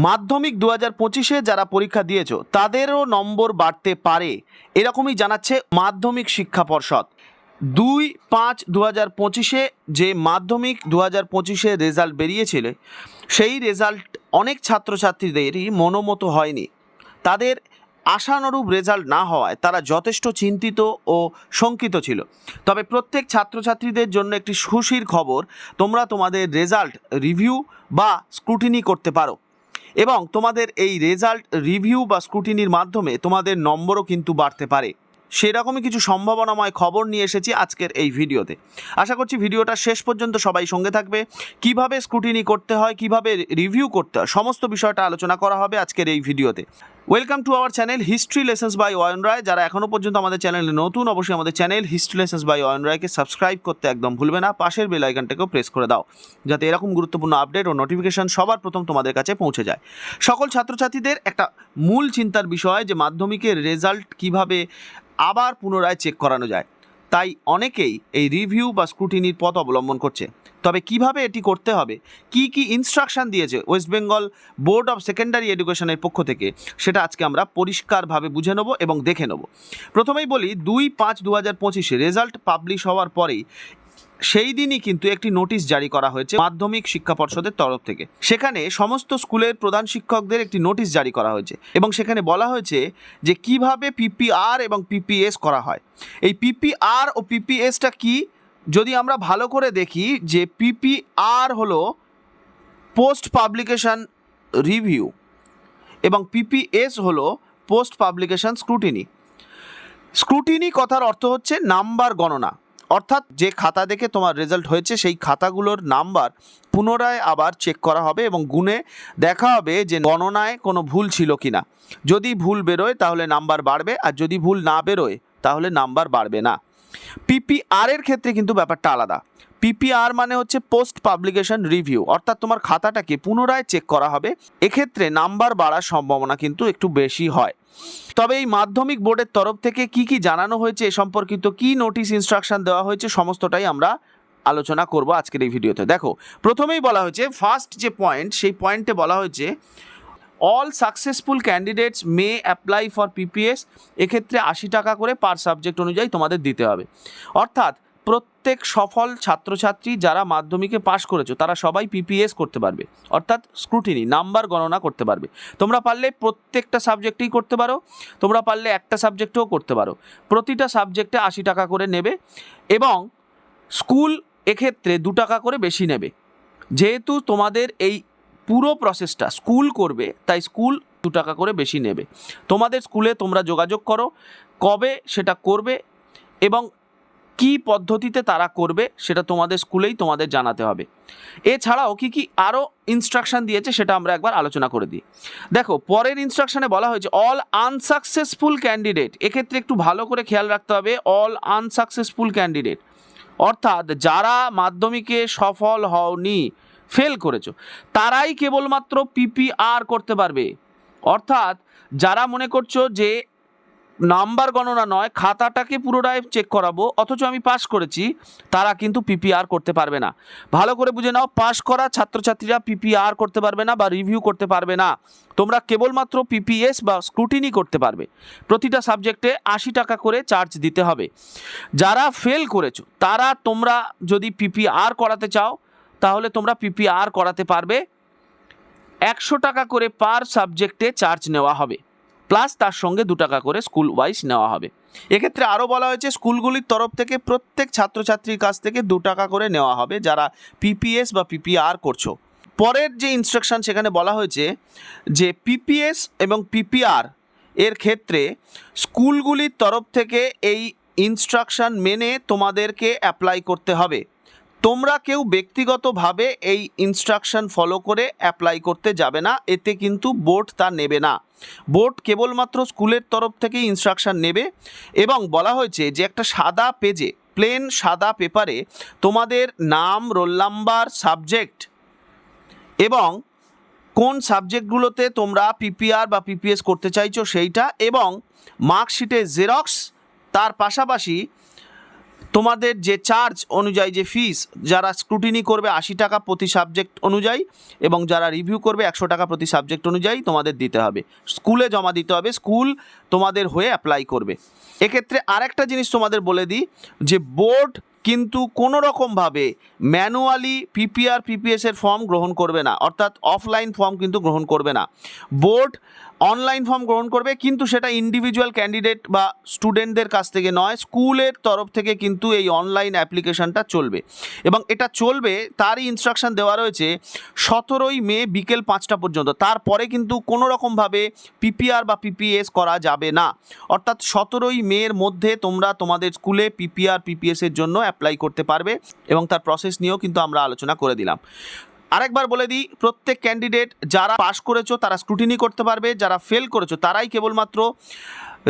মাধ্যমিক 2025-এ যারা পরীক্ষা দিয়েছো তাদেরও নম্বর বাড়তে পারে, এরকমই জানাচ্ছে মাধ্যমিক শিক্ষা পর্ষদ। 2/5/2025-এ যে মাধ্যমিক 2025-এ রেজাল্ট বেরিয়েছিল, সেই রেজাল্ট অনেক ছাত্রছাত্রীদেরই মনোমতো হয়নি। তাদের আশানুরূপ রেজাল্ট না হওয়ায় তারা যথেষ্ট চিন্তিত ও শঙ্কিত ছিল। তবে প্রত্যেক ছাত্রছাত্রীদের জন্য একটি খুশির খবর, তোমরা তোমাদের রেজাল্ট রিভিউ বা স্ক্রুটিনি করতে পারো এবং তোমাদের এই রেজাল্ট রিভিউ বা স্ক্রুটিনির মাধ্যমে তোমাদের নম্বরও কিন্তু বাড়তে পারে। সেরকমই কিছু সম্ভাবনাময় খবর নিয়ে এসেছি আজকের এই ভিডিওতে। আশা করছি ভিডিওটা শেষ পর্যন্ত সবাই সঙ্গে থাকবে। কিভাবে স্ক্রুটিনি করতে হয়, কিভাবে রিভিউ করতে হয়, সমস্ত বিষয়টা আলোচনা করা হবে আজকের এই ভিডিওতে। Welcome to our channel history lessons by Ayan Roy. যারা এখনও পর্যন্ত আমাদের চ্যানেলে নতুন, অবশ্যই আমাদের channel history lessons by Ayan রায়কে সাবস্ক্রাইব করতে একদম ভুলবে না। পাশের বেল আইকনটাকেও প্রেস করে দাও, যাতে এরকম গুরুত্বপূর্ণ আপডেট ও নোটিফিকেশন সবার প্রথম তোমাদের কাছে পৌঁছে যায়। সকল ছাত্রছাত্রীদের একটা মূল চিন্তার বিষয় যে মাধ্যমিকের রেজাল্ট কিভাবে আবার পুনরায় চেক করানো যায়, তাই অনেকেই এই রিভিউ বা স্ক্রুটিনির পথ অবলম্বন করছে। তবে কিভাবে এটি করতে হবে, কি কি ইনস্ট্রাকশন দিয়েছে West Bengal board of secondary এডুকেশনের পক্ষ থেকে, সেটা আজকে আমরা পরিষ্কারভাবে বুঝে নেব এবং দেখে নেব। প্রথমেই বলি, 2/5/2025-এ রেজাল্ট পাবলিশ হওয়ার পরেই সেই দিনই কিন্তু একটি নোটিশ জারি করা হয়েছে মাধ্যমিক শিক্ষা পর্ষদের তরফ থেকে। সেখানে সমস্ত স্কুলের প্রধান শিক্ষকদের একটি নোটিশ জারি করা হয়েছে এবং সেখানে বলা হয়েছে যে কিভাবে পিপিআর এবং পিপিএস করা হয়। এই পিপিআর ও পিপিএসটা কি, যদি আমরা ভালো করে দেখি, যে পিপিআর হলো পোস্ট পাবলিকেশন রিভিউ এবং পিপিএস হলো পোস্ট পাবলিকেশন স্ক্রুটিনি। স্ক্রুটিনি কথার অর্থ হচ্ছে নাম্বার গণনা, অর্থাৎ যে খাতা দেখে তোমার রেজাল্ট হয়েছে সেই খাতাগুলোর নাম্বার পুনরায় আবার চেক করা হবে এবং গুণে দেখা হবে যে গণনায় কোনো ভুল ছিল কি না। যদি ভুল বেরোয় তাহলে নাম্বার বাড়বে, আর যদি ভুল না বেরোয় তাহলে নাম্বার বাড়বে না। পিপিআর এর ক্ষেত্রে কিন্তু ব্যাপারটা আলাদা। পিপিআর মানে হচ্ছে পোস্ট পাবলিকেশন রিভিউ, অর্থাৎ তোমার খাতাটাকে পুনরায় চেক করা হবে। এক্ষেত্রে নাম্বার বাড়ার সম্ভাবনা কিন্তু একটু বেশি হয়। তবে এই মাধ্যমিক বোর্ডের তরফ থেকে কি কি জানানো হয়েছে, এ সম্পর্কিত কি নোটিশ ইনস্ট্রাকশন দেওয়া হয়েছে, সমস্তটাই আমরা আলোচনা করব আজকের এই ভিডিওতে। দেখো, প্রথমেই বলা হয়েছে, ফার্স্ট যে পয়েন্ট, সেই পয়েন্টে বলা হয়েছে all successful candidates may apply for PPS. এক্ষেত্রে 80 টাকা করে পার সাবজেক্ট অনুযায়ী তোমাদের দিতে হবে। অর্থাৎ প্রত্যেক সফল ছাত্রছাত্রী যারা মাধ্যমিকে পাশ করেছো তারা সবাই পিপিএস করতে পারবে, অর্থাৎ স্ক্রুটিনি নাম্বার গণনা করতে পারবে। তোমরা পারলে প্রত্যেকটা সাবজেক্টেই করতে পারো, তোমরা পারলে একটা সাবজেক্টেও করতে পারো। প্রতিটা সাবজেক্টে 80 টাকা করে নেবে এবং স্কুল এক্ষেত্রে 2 টাকা করে বেশি নেবে। যেহেতু তোমাদের এই পুরো প্রসেসটা স্কুল করবে, তাই স্কুল 2 টাকা করে বেশি নেবে। তোমাদের স্কুলে তোমরা যোগাযোগ করো কবে সেটা করবে এবং কি পদ্ধতিতে তারা করবে সেটা তোমাদের স্কুলেই তোমাদের জানাতে হবে। এছাড়াও কি কি আরও ইনস্ট্রাকশন দিয়েছে সেটা আমরা একবার আলোচনা করে দিই। দেখো, পরের ইনস্ট্রাকশনে বলা হয়েছে অল আনসাকসেসফুল ক্যান্ডিডেট। এক্ষেত্রে একটু ভালো করে খেয়াল রাখতে হবে, অল আনসাকসেসফুল ক্যান্ডিডেট অর্থাৎ যারা মাধ্যমিকে সফল হওনি, ফেল করেছো, তারাই কেবলমাত্র পিপিআর করতে পারবে। অর্থাৎ যারা মনে করছো যে নাম্বার গণনা নয়, খাতাটাকে পুরোটাই চেক করাবো অথচ আমি পাস করেছি, তারা কিন্তু পিপিআর করতে পারবে না। ভালো করে বুঝে নাও, পাস করা ছাত্রছাত্রীরা পিপিআর করতে পারবে না বা রিভিউ করতে পারবে না। তোমরা কেবলমাত্র পিপিএস বা স্ক্রুটিনি করতে পারবে। প্রতিটা সাবজেক্টে 80 টাকা করে চার্জ দিতে হবে। যারা ফেল করেছো তারা, তোমরা যদি পিপিআর করাতে চাও তাহলে তোমরা পিপিআর করাতে পারবে। 100 টাকা করে পার সাবজেক্টে চার্জ নেওয়া হবে, প্লাস তার সঙ্গে 2 টাকা করে স্কুল ওয়াইজ নেওয়া হবে। এক্ষেত্রে আরও বলা হয়েছে স্কুলগুলির তরফ থেকে প্রত্যেক ছাত্রছাত্রীর কাছ থেকে 2 টাকা করে নেওয়া হবে যারা পিপিএস বা পিপিআর করছো। পরের যে ইনস্ট্রাকশন সেখানে বলা হয়েছে যে পিপিএস এবং পিপিআর এর ক্ষেত্রে স্কুলগুলির তরফ থেকে এই ইনস্ট্রাকশন মেনে তোমাদেরকে অ্যাপ্লাই করতে হবে। তোমরা কেউ ব্যক্তিগতভাবে এই ইনস্ট্রাকশন ফলো করে অ্যাপ্লাই করতে যাবে না, এতে কিন্তু বোর্ড তা নেবে না। বোর্ড কেবলমাত্র স্কুলের তরফ থেকে ইনস্ট্রাকশন নেবে এবং বলা হয়েছে যে একটা সাদা পেজে, প্লেন সাদা পেপারে তোমাদের নাম, রোল নাম্বার, সাবজেক্ট এবং কোন সাবজেক্টগুলোতে তোমরা পিপিআর বা পিপিএস করতে চাইছো সেইটা এবং মার্কশিটের জেরক্স, তার পাশাপাশি তোমাদের যে চার্জ অনুযায়ী যে ফিস, যারা স্ক্রুটিনি করবে 80 টাকা প্রতি সাবজেক্ট অনুযায়ী এবং যারা রিভিউ করবে 100 টাকা প্রতি সাবজেক্ট অনুযায়ী তোমাদের দিতে হবে। স্কুলে জমা দিতে হবে, স্কুল তোমাদের হয়ে অ্যাপ্লাই করবে। এক্ষেত্রে আরেকটা জিনিস তোমাদের বলে দিই যে বোর্ড কিন্তু কোনো রকমভাবে ম্যানুয়ালি পিপিআর পিপিএসের ফর্ম গ্রহণ করবে না, অর্থাৎ অফলাইন ফর্ম কিন্তু গ্রহণ করবে না। বোর্ড অনলাইন ফর্ম গ্রহণ করবে, কিন্তু সেটা ইন্ডিভিজুয়াল ক্যান্ডিডেট বা স্টুডেন্টদের কাছ থেকে নয়, স্কুলের তরফ থেকে কিন্তু এই অনলাইন অ্যাপ্লিকেশনটা চলবে এবং এটা চলবে, তারই ইনস্ট্রাকশন দেওয়া রয়েছে 17ই মে বিকেল 5টা পর্যন্ত। তারপরে কিন্তু কোনো রকমভাবে পিপিআর বা পিপিএস করা যাবে না, অর্থাৎ 17ই মের মধ্যে তোমরা তোমাদের স্কুলে পিপিআর পিপিএসের জন্য অ্যাপ্লাই করতে পারবে এবং তার প্রসেস নিয়েও কিন্তু আমরা আলোচনা করে দিলাম। আরেকবার বলে দিই, প্রত্যেক ক্যান্ডিডেট যারা পাস করেছো তারা স্ক্রুটিনি করতে পারবে, যারা ফেল করেছো তারাই কেবলমাত্র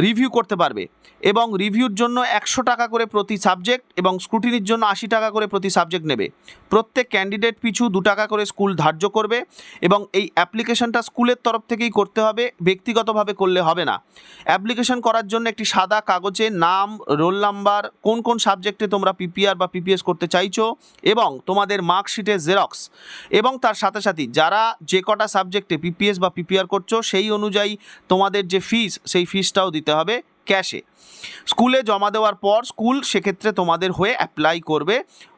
রিভিউ করতে পারবে এবং রিভিউর জন্য 100 টাকা করে প্রতি সাবজেক্ট এবং স্ক্রুটিনির জন্য 80 টাকা করে প্রতি সাবজেক্ট নেবে। প্রত্যেক ক্যান্ডিডেট পিছু 2 টাকা করে স্কুল ধার্য করবে এবং এই অ্যাপ্লিকেশনটা স্কুলের তরফ থেকেই করতে হবে, ব্যক্তিগতভাবে করলে হবে না। অ্যাপ্লিকেশন করার জন্য একটি সাদা কাগজে নাম, রোল নাম্বার, কোন কোন সাবজেক্টে তোমরা পিপিআর বা পিপিএস করতে চাইছো এবং তোমাদের মার্কশিটের জেরক্স এবং তার সাথে সাথে যারা যে কটা সাবজেক্টে পিপিএস বা পিপিআর করছো সেই অনুযায়ী তোমাদের যে ফিস, সেই ফিসটাও দিতে হবে ক্যাশে। স্কুলে জমা দেওয়ার পর স্কুল সেক্ষেত্রে তোমাদের হয়ে অ্যাপ্লাই করবে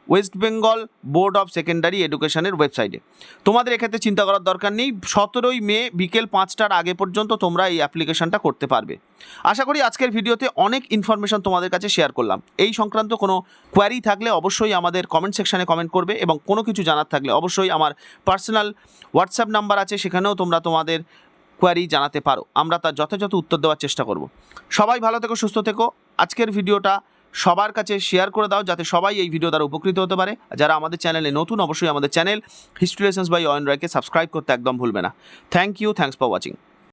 West Bengal board of secondary এডুকেশনের ওয়েবসাইটে। তোমাদের এক্ষেত্রে চিন্তা করার দরকার নেই, 17ই মে বিকেল 5টার আগে পর্যন্ত তোমরা এই অ্যাপ্লিকেশনটা করতে পারবে। আশা করি আজকের ভিডিওতে অনেক ইনফরমেশন তোমাদের কাছে শেয়ার করলাম। এই সংক্রান্ত কোনো কোয়ারি থাকলে অবশ্যই আমাদের কমেন্ট সেকশানে কমেন্ট করবে এবং কোনো কিছু জানার থাকলে অবশ্যই আমার পার্সোনাল হোয়াটসঅ্যাপ নাম্বার আছে, সেখানেও তোমরা তোমাদের কোয়ারি জানাতে পারো, আমরা তার যথাযথ উত্তর দেওয়ার চেষ্টা করব। সবাই ভালো থেকো, সুস্থ থেকো। আজকের ভিডিওটা সবার কাছে শেয়ার করে দাও যাতে সবাই এই ভিডিও দ্বারা উপকৃত হতে পারে। যারা আমাদের চ্যানেলে নতুন, অবশ্যই আমাদের channel history lessons by Ayan রায়কে সাবস্ক্রাইব করতে একদম ভুলবে না। Thank you, thanks for watching.